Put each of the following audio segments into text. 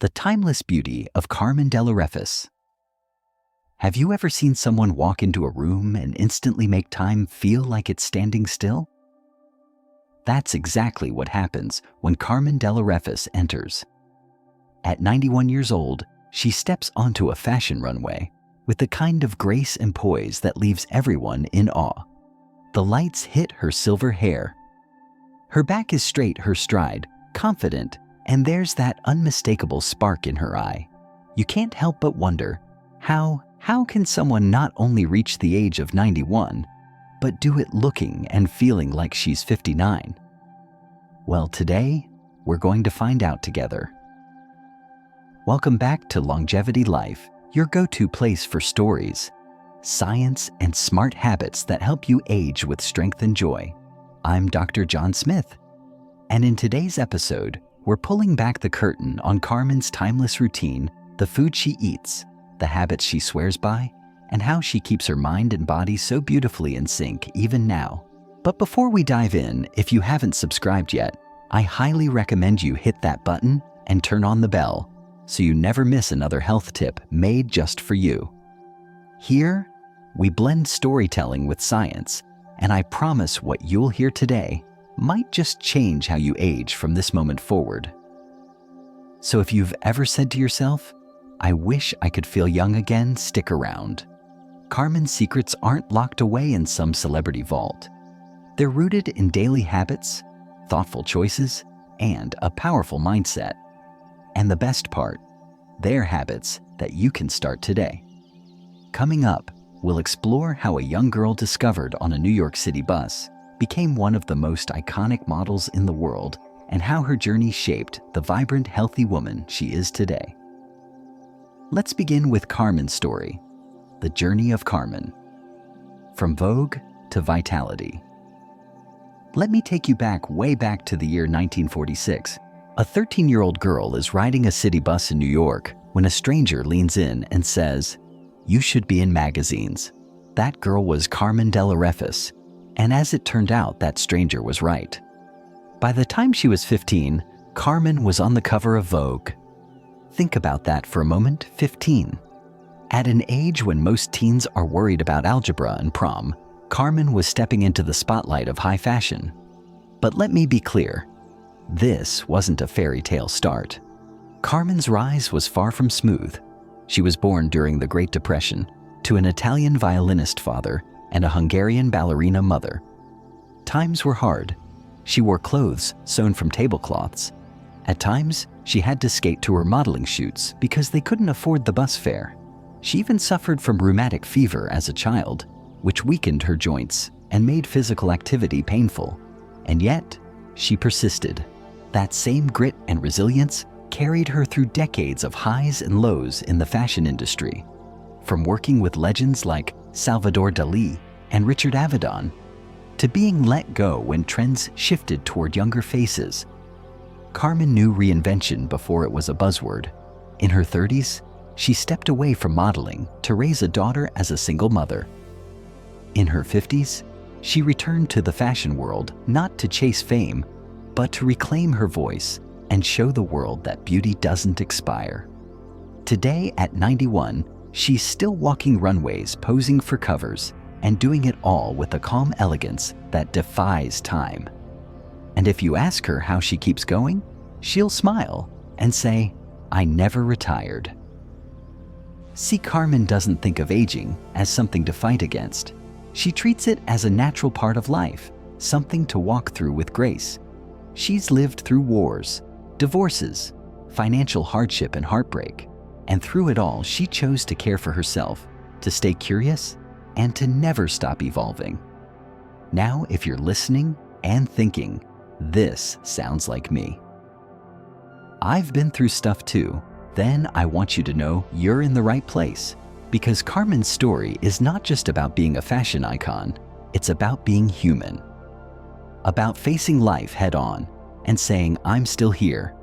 the timeless beauty of Carmen Dell'Orefice. Have you ever seen someone walk into a room and instantly make time feel like it's standing still? That's exactly what happens when Carmen Dell'Orefice enters. At 91 years old, she steps onto a fashion runway with the kind of grace and poise that leaves everyone in awe. The lights hit her silver hair. Her back is straight, her stride confident, and there's that unmistakable spark in her eye. You can't help but wonder, how can someone not only reach the age of 91, but do it looking and feeling like she's 59? Well, today, we're going to find out together. Welcome back to Longevity Life, your go-to place for stories, science, and smart habits that help you age with strength and joy. I'm Dr. John Smith, and in today's episode, we're pulling back the curtain on Carmen's timeless routine, the food she eats, the habits she swears by, and how she keeps her mind and body so beautifully in sync even now. But before we dive in, if you haven't subscribed yet, I highly recommend you hit that button and turn on the bell so you never miss another health tip made just for you. Here, we blend storytelling with science, and I promise what you'll hear today might just change how you age from this moment forward. So if you've ever said to yourself, I wish I could feel young again, stick around. Carmen's secrets aren't locked away in some celebrity vault. They're rooted in daily habits, thoughtful choices, and a powerful mindset. And the best part, they're habits that you can start today. Coming up, we'll explore how a young girl discovered on a New York City bus became one of the most iconic models in the world, and how her journey shaped the vibrant, healthy woman she is today. Let's begin with Carmen's story, the journey of Carmen. From Vogue to vitality. Let me take you way back to the year 1946. A 13-year-old girl is riding a city bus in New York when a stranger leans in and says, "You should be in magazines." That girl was Carmen Dell'Orefice, and as it turned out, that stranger was right. By the time she was 15, Carmen was on the cover of Vogue. Think about that for a moment, 15. At an age when most teens are worried about algebra and prom, Carmen was stepping into the spotlight of high fashion. But let me be clear, this wasn't a fairy tale start. Carmen's rise was far from smooth. She was born during the Great Depression to an Italian violinist father and a Hungarian ballerina mother. Times were hard. She wore clothes sewn from tablecloths. At times, she had to skate to her modeling shoots because they couldn't afford the bus fare. She even suffered from rheumatic fever as a child, which weakened her joints and made physical activity painful. And yet, she persisted. That same grit and resilience carried her through decades of highs and lows in the fashion industry. From working with legends like Salvador Dali and Richard Avedon, to being let go when trends shifted toward younger faces. Carmen knew reinvention before it was a buzzword. In her 30s, she stepped away from modeling to raise a daughter as a single mother. In her 50s, she returned to the fashion world not to chase fame, but to reclaim her voice and show the world that beauty doesn't expire. Today, at 91, she's still walking runways, posing for covers, and doing it all with a calm elegance that defies time. And if you ask her how she keeps going, she'll smile and say, "I never retired." See, Carmen doesn't think of aging as something to fight against. She treats it as a natural part of life, something to walk through with grace. She's lived through wars, divorces, financial hardship and heartbreak. And through it all, she chose to care for herself, to stay curious, and to never stop evolving. Now, if you're listening and thinking, this sounds like me. I've been through stuff too. Then I want you to know you're in the right place, because Carmen's story is not just about being a fashion icon, it's about being human. About facing life head on and saying, I'm still here,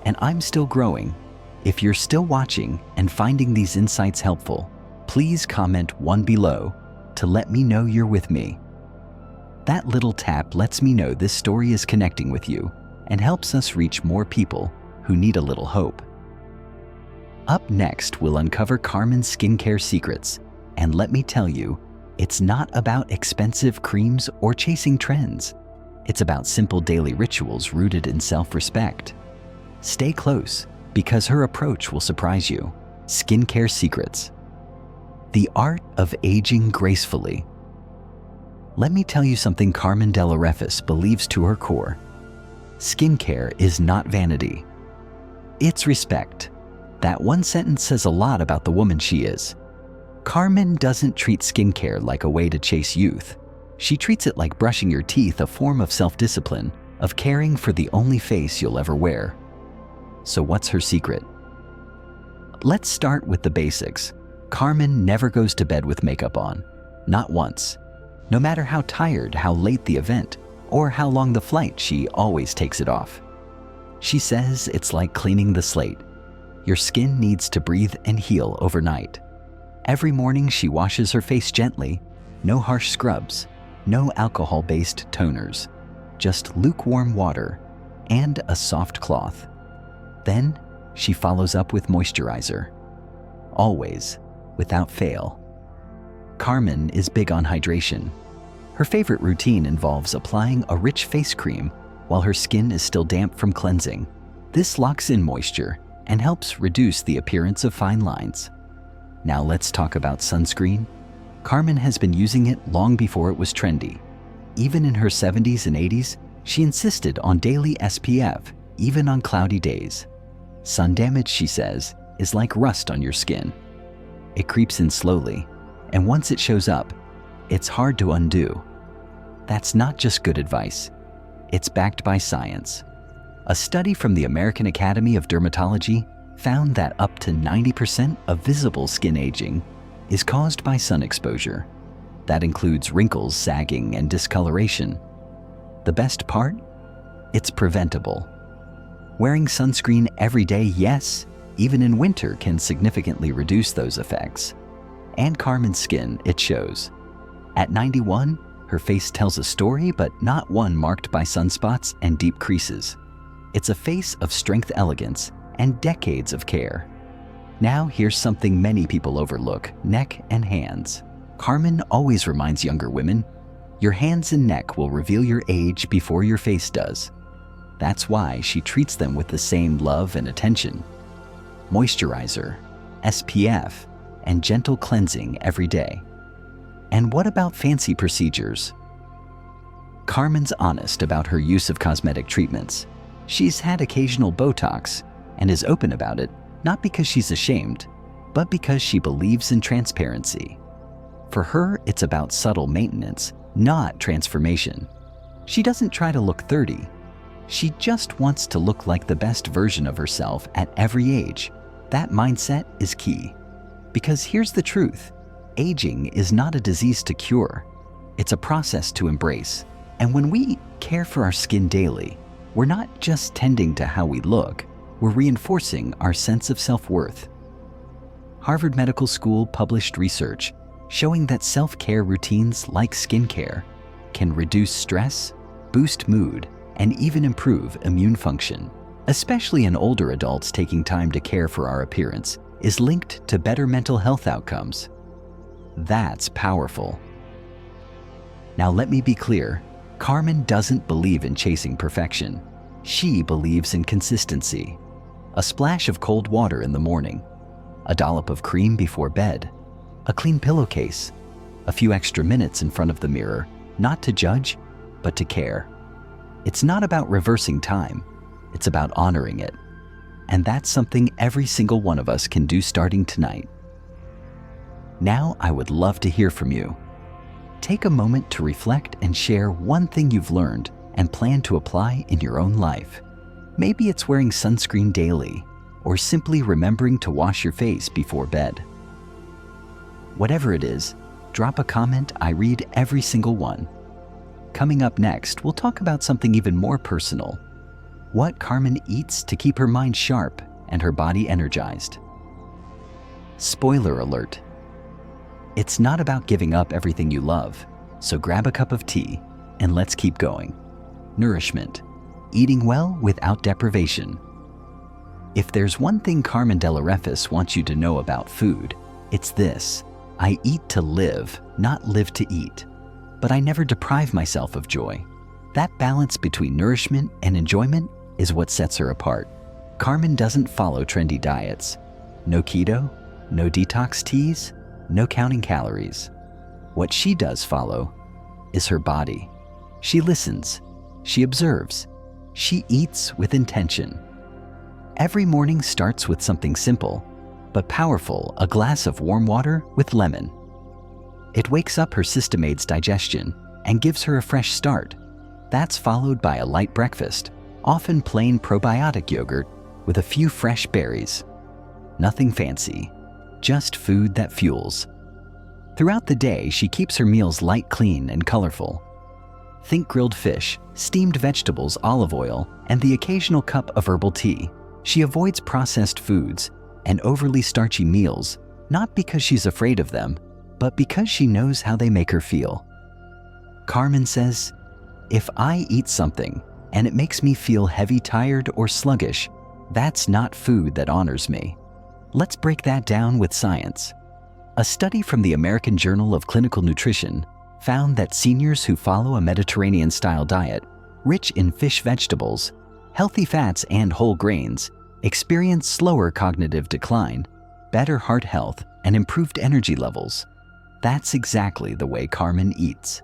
and I'm still growing. If you're still watching and finding these insights helpful, please comment 1 below to let me know you're with me. That little tap lets me know this story is connecting with you and helps us reach more people who need a little hope. Up next, we'll uncover Carmen's skincare secrets. And let me tell you, it's not about expensive creams or chasing trends. It's about simple daily rituals rooted in self-respect. Stay close, because her approach will surprise you. Skincare secrets. The art of aging gracefully. Let me tell you something Carmen Dell'Orefice believes to her core. Skincare is not vanity. It's respect. That one sentence says a lot about the woman she is. Carmen doesn't treat skincare like a way to chase youth. She treats it like brushing your teeth, a form of self-discipline, of caring for the only face you'll ever wear. So what's her secret? Let's start with the basics. Carmen never goes to bed with makeup on. Not once. No matter how tired, how late the event, or how long the flight, she always takes it off. She says it's like cleaning the slate. Your skin needs to breathe and heal overnight. Every morning she washes her face gently, no harsh scrubs, no alcohol-based toners, just lukewarm water and a soft cloth. Then she follows up with moisturizer. Always, without fail. Carmen is big on hydration. Her favorite routine involves applying a rich face cream while her skin is still damp from cleansing. This locks in moisture and helps reduce the appearance of fine lines. Now let's talk about sunscreen. Carmen has been using it long before it was trendy. Even in her 70s and 80s, she insisted on daily SPF, even on cloudy days. Sun damage, she says, is like rust on your skin. It creeps in slowly, and once it shows up, it's hard to undo. That's not just good advice. It's backed by science. A study from the American Academy of Dermatology found that up to 90% of visible skin aging is caused by sun exposure. That includes wrinkles, sagging, and discoloration. The best part? It's preventable. Wearing sunscreen every day, yes, even in winter, can significantly reduce those effects. And Carmen's skin, it shows. At 91, her face tells a story, but not one marked by sunspots and deep creases. It's a face of strength, elegance, and decades of care. Now here's something many people overlook: neck and hands. Carmen always reminds younger women, your hands and neck will reveal your age before your face does. That's why she treats them with the same love and attention. Moisturizer, SPF, and gentle cleansing every day. And what about fancy procedures? Carmen's honest about her use of cosmetic treatments. She's had occasional Botox and is open about it, not because she's ashamed, but because she believes in transparency. For her, it's about subtle maintenance, not transformation. She doesn't try to look 30. She just wants to look like the best version of herself at every age. That mindset is key. Because here's the truth: aging is not a disease to cure. It's a process to embrace. And when we care for our skin daily, we're not just tending to how we look, we're reinforcing our sense of self-worth. Harvard Medical School published research showing that self-care routines like skincare can reduce stress, boost mood, and even improve immune function. Especially in older adults, taking time to care for our appearance is linked to better mental health outcomes. That's powerful. Now let me be clear, Carmen doesn't believe in chasing perfection. She believes in consistency. A splash of cold water in the morning, a dollop of cream before bed, a clean pillowcase, a few extra minutes in front of the mirror, not to judge, but to care. It's not about reversing time, it's about honoring it. And that's something every single one of us can do starting tonight. Now I would love to hear from you. Take a moment to reflect and share one thing you've learned and plan to apply in your own life. Maybe it's wearing sunscreen daily, or simply remembering to wash your face before bed. Whatever it is, drop a comment. I read every single one. Coming up next, we'll talk about something even more personal: what Carmen eats to keep her mind sharp and her body energized. Spoiler alert: it's not about giving up everything you love, so grab a cup of tea and let's keep going. Nourishment: eating well without deprivation. If there's one thing Carmen Dell'Orefice wants you to know about food, it's this: I eat to live, not live to eat. But I never deprive myself of joy. That balance between nourishment and enjoyment is what sets her apart. Carmen doesn't follow trendy diets. No keto, no detox teas, no counting calories. What she does follow is her body. She listens, she observes, she eats with intention. Every morning starts with something simple, but powerful: a glass of warm water with lemon. It wakes up her system, aids digestion, and gives her a fresh start. That's followed by a light breakfast, often plain probiotic yogurt with a few fresh berries. Nothing fancy, just food that fuels. Throughout the day, she keeps her meals light, clean, and colorful. Think grilled fish, steamed vegetables, olive oil, and the occasional cup of herbal tea. She avoids processed foods and overly starchy meals, not because she's afraid of them, but because she knows how they make her feel. Carmen says, "If I eat something and it makes me feel heavy, tired, or sluggish, that's not food that honors me." Let's break that down with science. A study from the American Journal of Clinical Nutrition found that seniors who follow a Mediterranean-style diet, rich in fish, vegetables, healthy fats, and whole grains, experience slower cognitive decline, better heart health, and improved energy levels. That's exactly the way Carmen eats.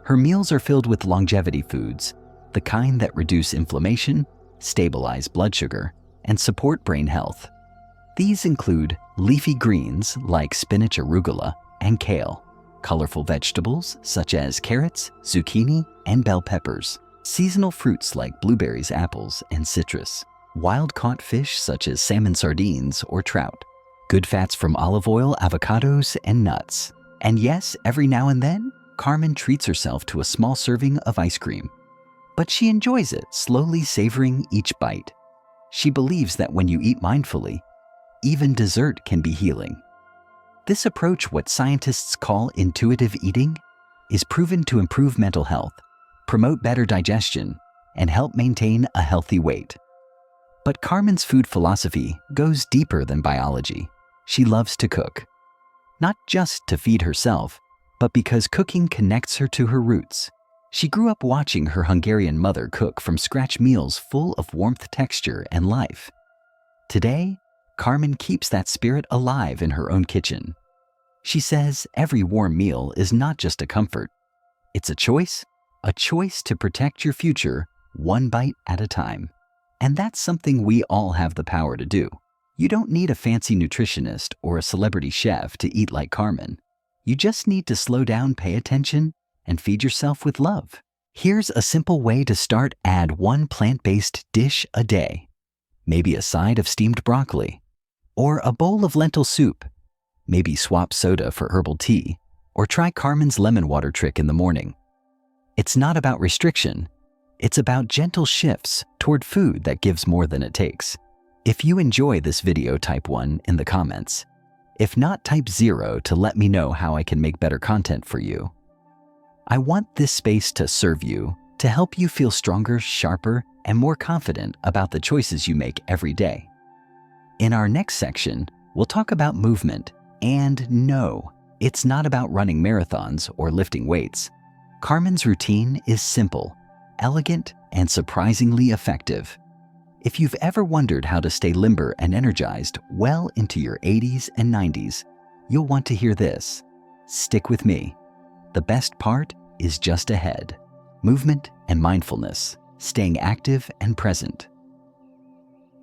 Her meals are filled with longevity foods, the kind that reduce inflammation, stabilize blood sugar, and support brain health. These include leafy greens like spinach, arugula, and kale, colorful vegetables such as carrots, zucchini, and bell peppers, seasonal fruits like blueberries, apples, and citrus, wild-caught fish such as salmon, sardines, or trout, good fats from olive oil, avocados, and nuts. And yes, every now and then, Carmen treats herself to a small serving of ice cream. But she enjoys it, slowly savoring each bite. She believes that when you eat mindfully, even dessert can be healing. This approach, what scientists call intuitive eating, is proven to improve mental health, promote better digestion, and help maintain a healthy weight. But Carmen's food philosophy goes deeper than biology. She loves to cook, not just to feed herself, but because cooking connects her to her roots. She grew up watching her Hungarian mother cook from scratch meals full of warmth, texture, and life. Today, Carmen keeps that spirit alive in her own kitchen. She says every warm meal is not just a comfort. It's a choice to protect your future one bite at a time. And that's something we all have the power to do. You don't need a fancy nutritionist or a celebrity chef to eat like Carmen. You just need to slow down, pay attention, and feed yourself with love. Here's a simple way to start: add one plant-based dish a day. Maybe a side of steamed broccoli, or a bowl of lentil soup. Maybe swap soda for herbal tea, or try Carmen's lemon water trick in the morning. It's not about restriction. It's about gentle shifts toward food that gives more than it takes. If you enjoy this video, type 1 in the comments. If not, type 0 to let me know how I can make better content for you. I want this space to serve you, to help you feel stronger, sharper, and more confident about the choices you make every day. In our next section, we'll talk about movement. And no, it's not about running marathons or lifting weights. Carmen's routine is simple, elegant, and surprisingly effective. If you've ever wondered how to stay limber and energized well into your 80s and 90s, you'll want to hear this. Stick with me. The best part is just ahead. Movement and mindfulness, staying active and present.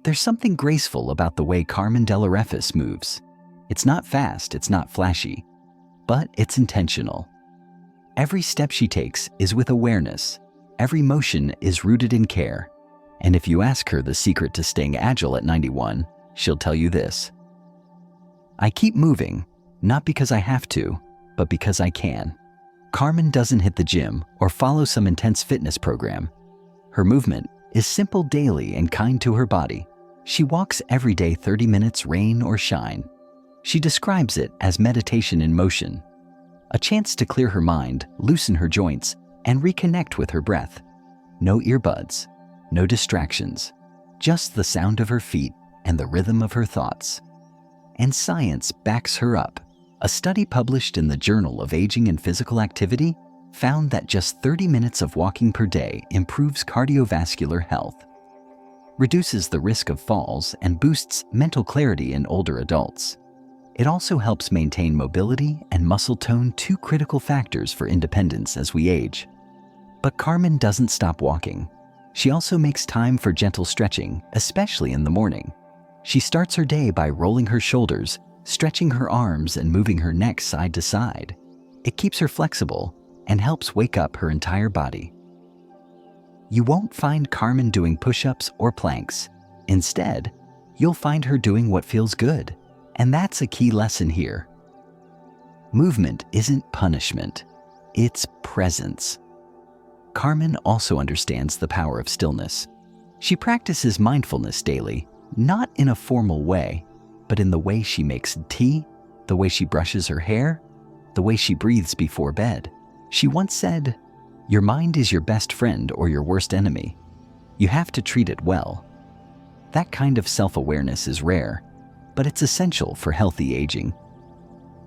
There's something graceful about the way Carmen Dell'Orefice moves. It's not fast, it's not flashy, but it's intentional. Every step she takes is with awareness. Every motion is rooted in care. And if you ask her the secret to staying agile at 91, she'll tell you this: I keep moving, not because I have to, but because I can. Carmen doesn't hit the gym or follow some intense fitness program. Her movement is simple, daily, and kind to her body. She walks every day, 30 minutes, rain or shine. She describes it as meditation in motion, a chance to clear her mind, loosen her joints, and reconnect with her breath. No earbuds, no distractions, just the sound of her feet and the rhythm of her thoughts. And science backs her up. A study published in the Journal of Aging and Physical Activity found that just 30 minutes of walking per day improves cardiovascular health, reduces the risk of falls, and boosts mental clarity in older adults. It also helps maintain mobility and muscle tone, two critical factors for independence as we age. But Carmen doesn't stop walking. She also makes time for gentle stretching, especially in the morning. She starts her day by rolling her shoulders, stretching her arms, and moving her neck side to side. It keeps her flexible and helps wake up her entire body. You won't find Carmen doing push-ups or planks. Instead, you'll find her doing what feels good. And that's a key lesson here. Movement isn't punishment, it's presence. Carmen also understands the power of stillness. She practices mindfulness daily, not in a formal way, but in the way she makes tea, the way she brushes her hair, the way she breathes before bed. She once said, "Your mind is your best friend or your worst enemy. You have to treat it well." That kind of self-awareness is rare, but it's essential for healthy aging.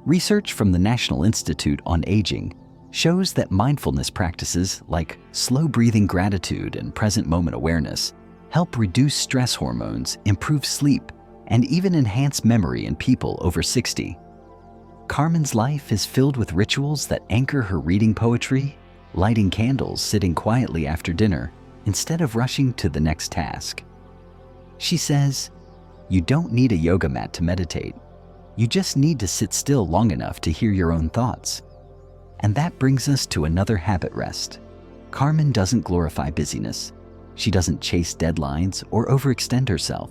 Research from the National Institute on Aging shows that mindfulness practices like slow breathing, gratitude, and present moment awareness help reduce stress hormones, improve sleep, and even enhance memory in people over 60. Carmen's life is filled with rituals that anchor her: reading poetry, lighting candles, sitting quietly after dinner, instead of rushing to the next task. She says, "You don't need a yoga mat to meditate. You just need to sit still long enough to hear your own thoughts." And that brings us to another habit: rest. Carmen doesn't glorify busyness. She doesn't chase deadlines or overextend herself.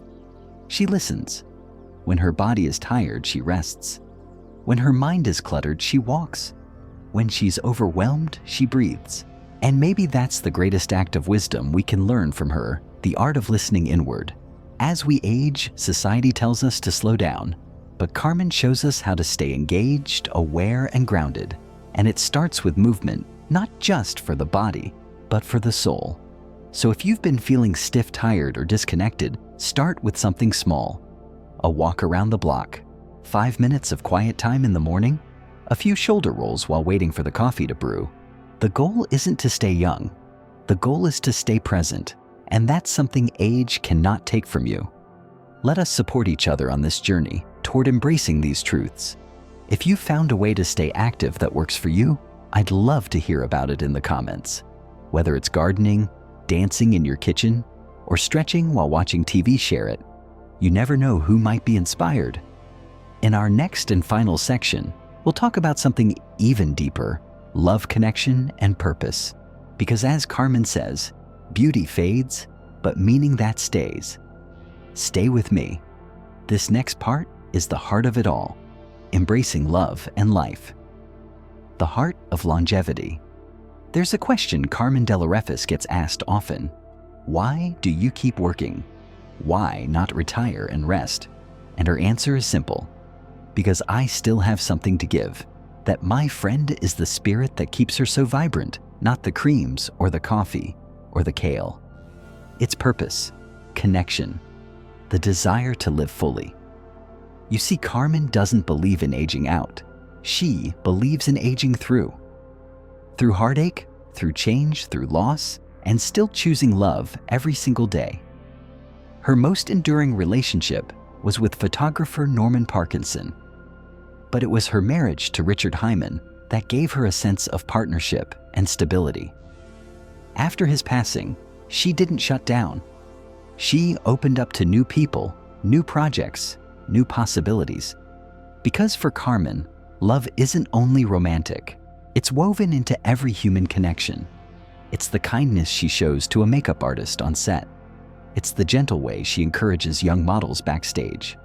She listens. When her body is tired, she rests. When her mind is cluttered, she walks. When she's overwhelmed, she breathes. And maybe that's the greatest act of wisdom we can learn from her: the art of listening inward. As we age, society tells us to slow down, but Carmen shows us how to stay engaged, aware, and grounded. And it starts with movement, not just for the body, but for the soul. So if you've been feeling stiff, tired, or disconnected, start with something small. A walk around the block, 5 minutes of quiet time in the morning, a few shoulder rolls while waiting for the coffee to brew. The goal isn't to stay young. The goal is to stay present, and that's something age cannot take from you. Let us support each other on this journey toward embracing these truths. If you found a way to stay active that works for you, I'd love to hear about it in the comments. Whether it's gardening, dancing in your kitchen, or stretching while watching TV, share it. You never know who might be inspired. In our next and final section, we'll talk about something even deeper: love, connection, and purpose. Because as Carmen says, beauty fades, but meaning that stays. Stay with me. This next part is the heart of it all: embracing love and life. The heart of longevity. There's a question Carmen Dell'Orefice gets asked often: why do you keep working? Why not retire and rest? And her answer is simple: because I still have something to give. That my friend is the spirit that keeps her so vibrant, not the creams or the coffee or the kale. It's purpose, connection, the desire to live fully. You see, Carmen doesn't believe in aging out. She believes in aging through. Through heartache, through change, through loss, and still choosing love every single day. Her most enduring relationship was with photographer Norman Parkinson. But it was her marriage to Richard Hyman that gave her a sense of partnership and stability. After his passing, she didn't shut down. She opened up to new people, new projects, new possibilities. Because for Carmen, love isn't only romantic. It's woven into every human connection. It's the kindness she shows to a makeup artist on set. It's the gentle way she encourages young models backstage.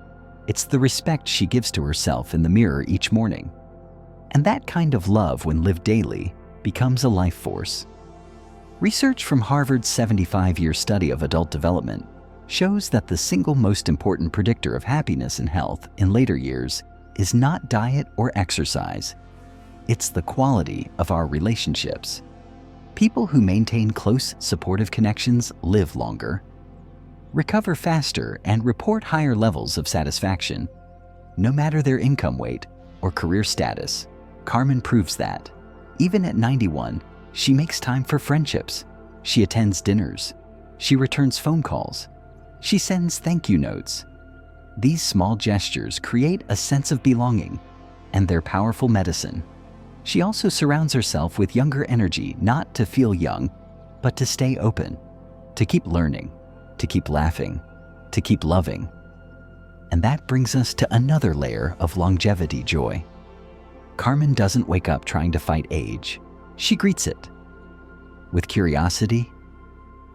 It's the respect she gives to herself in the mirror each morning. And that kind of love, when lived daily, becomes a life force. Research from Harvard's 75-year study of adult development shows that the single most important predictor of happiness and health in later years is not diet or exercise. It's the quality of our relationships. People who maintain close, supportive connections live longer. recover faster, and report higher levels of satisfaction. No matter their income weight or career status, Carmen proves that. Even at 91, she makes time for friendships. She attends dinners. She returns phone calls. She sends thank you notes. These small gestures create a sense of belonging, and they're powerful medicine. She also surrounds herself with younger energy, not to feel young, but to stay open, to keep learning, to keep laughing, to keep loving. And that brings us to another layer of longevity joy. Carmen doesn't wake up trying to fight age. She greets it with curiosity,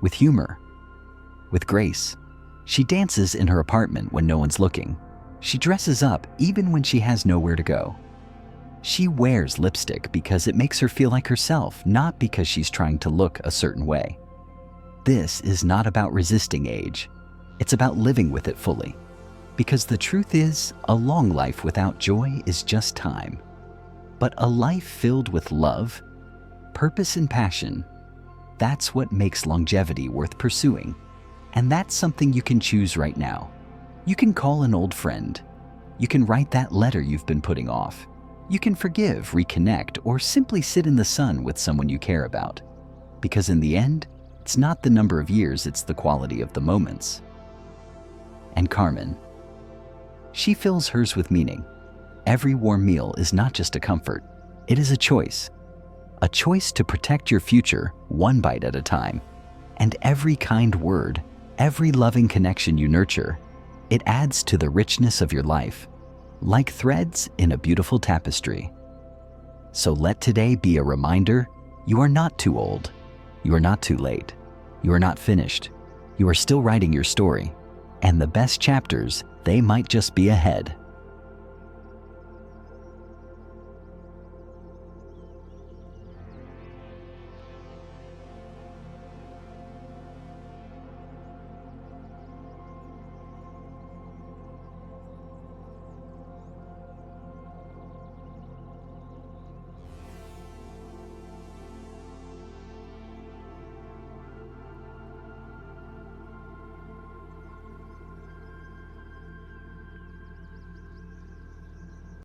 with humor, with grace. She dances in her apartment when no one's looking. She dresses up even when she has nowhere to go. She wears lipstick because it makes her feel like herself, not because she's trying to look a certain way. This is not about resisting age. It's about living with it fully. Because the truth is, a long life without joy is just time. But a life filled with love, purpose, and passion, that's what makes longevity worth pursuing. And that's something you can choose right now. You can call an old friend. You can write that letter you've been putting off. You can forgive, reconnect, or simply sit in the sun with someone you care about. Because in the end, it's not the number of years, it's the quality of the moments. And Carmen, she fills hers with meaning. Every warm meal is not just a comfort, it is a choice. A choice to protect your future one bite at a time. And every kind word, every loving connection you nurture, it adds to the richness of your life, like threads in a beautiful tapestry. So let today be a reminder, you are not too old, you are not too late, you are not finished, you are still writing your story, and the best chapters, they might just be ahead.